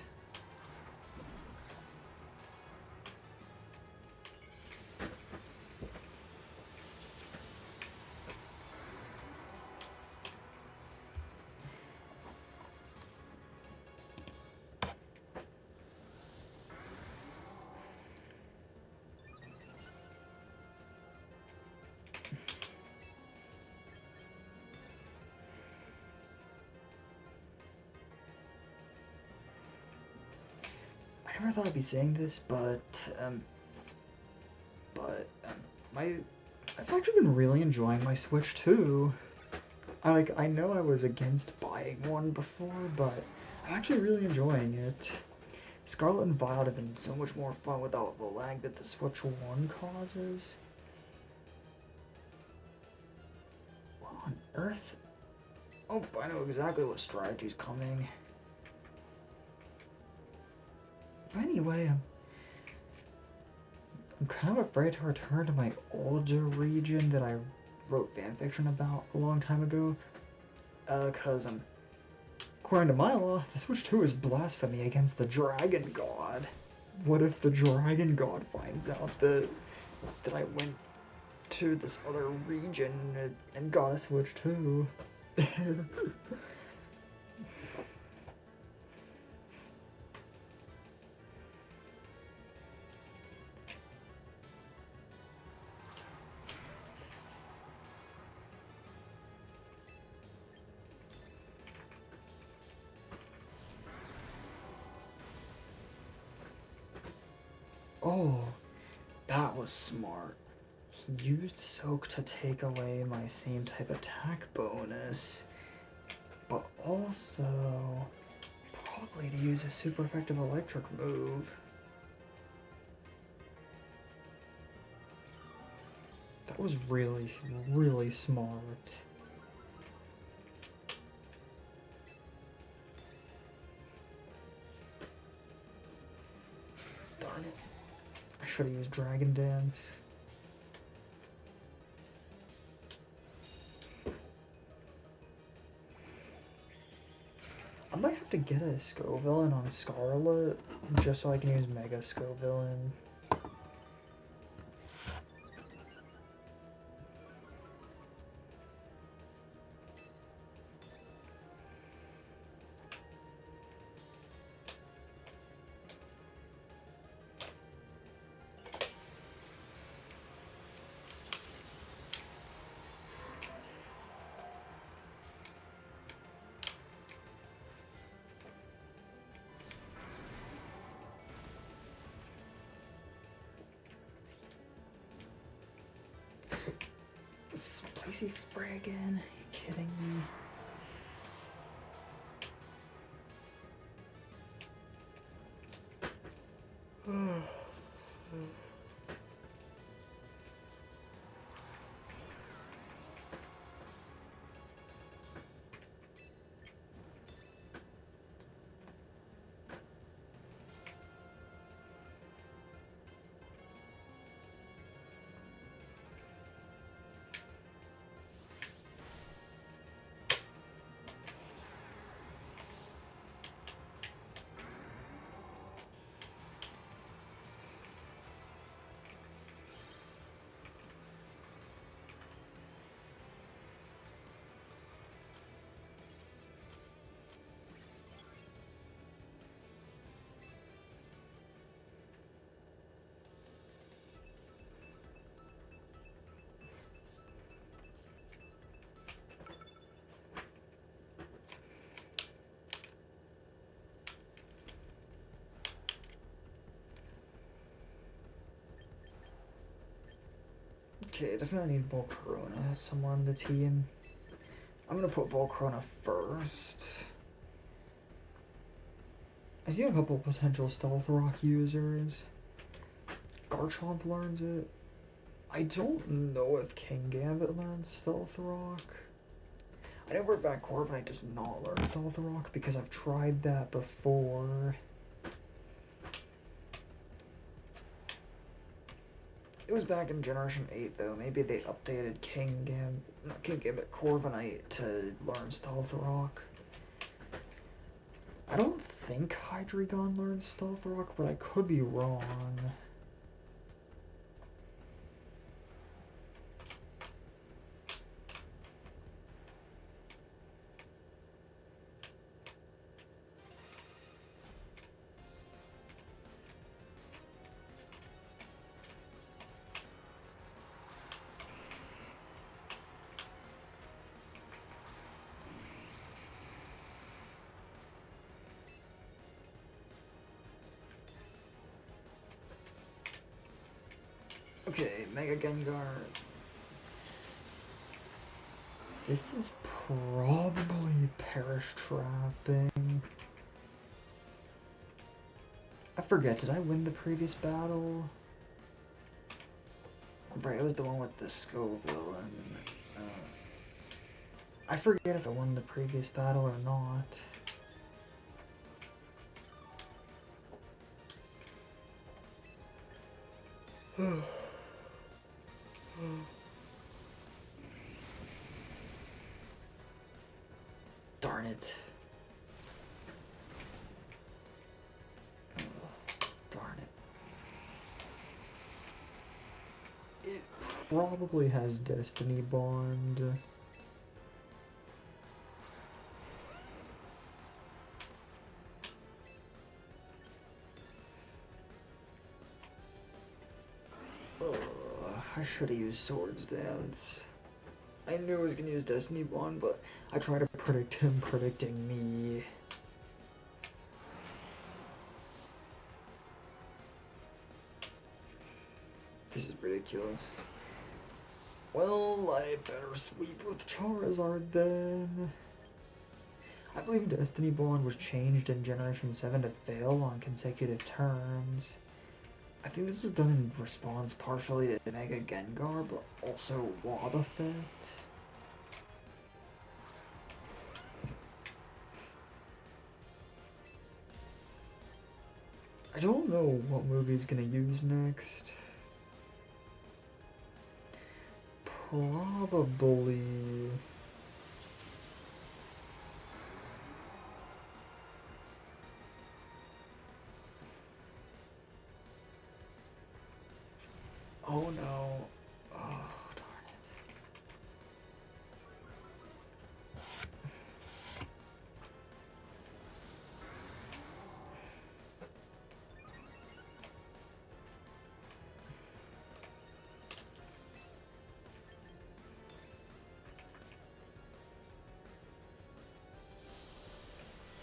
never thought I'd be saying this, but my I've actually been really enjoying my Switch 2. I know I was against buying one before, but I'm actually really enjoying it. Scarlet and Violet have been so much more fun without the lag that the Switch 1 causes. What on earth? Oh, I know exactly what strategy's coming. Anyway, I'm kind of afraid to return to my older region that I wrote fanfiction about a long time ago. Cause according to my law, the Switch 2 is blasphemy against the Dragon God. What if the Dragon God finds out that I went to this other region and got a Switch 2? Oh, that was smart. He used Soak to take away my same type attack bonus, but also probably to use a super effective electric move. That was really, really smart. Darn it. I should have used Dragon Dance. I might have to get a Scovillain on Scarlet just so I can use Mega Scovillain. Spicy Spriggan? Are you kidding me? Okay, definitely need Volcarona somewhere on the team. I'm gonna put Volcarona first. I see a couple potential Stealth Rock users. Garchomp learns it. I don't know if Kingambit learns Stealth Rock. I know for a fact Corviknight does not learn Stealth Rock because I've tried that before. It was back in Generation 8 though. Maybe they updated Corviknight to learn Stealth Rock. I don't think Hydreigon learns Stealth Rock, but I could be wrong. Okay, Mega Gengar. This is probably Perish Trapping. I forget, did I win the previous battle? Right, it was the one with the Scoville and I forget if I won the previous battle or not. Darn it. Darn it. It probably has Destiny Bond. I should have used Swords Dance. I knew I was gonna use Destiny Bond, but I tried to predict him predicting me. This is ridiculous. Well, I better sweep with Charizard then. I believe Destiny Bond was changed in Generation 7 to fail on consecutive turns. I think this was done in response partially to Mega Gengar, but also Wobbuffet. I don't know what move he's gonna use next. Probably... Oh no. Oh, darn it.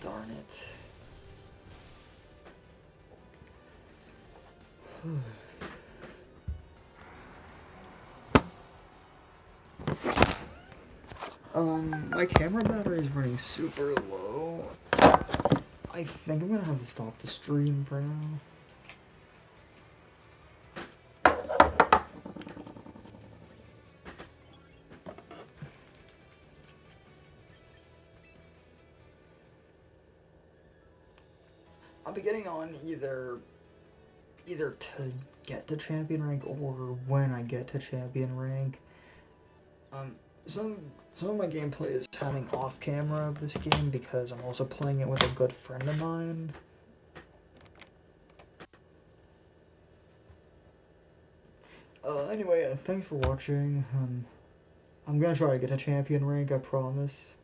Darn it. My camera battery is running super low. I think I'm gonna have to stop the stream for now. I'll be getting on either to get to champion rank or when I get to champion rank. Some of my gameplay is happening off camera of this game because I'm also playing it with a good friend of mine. Anyway, thanks for watching. I'm gonna try to get to champion rank, I promise.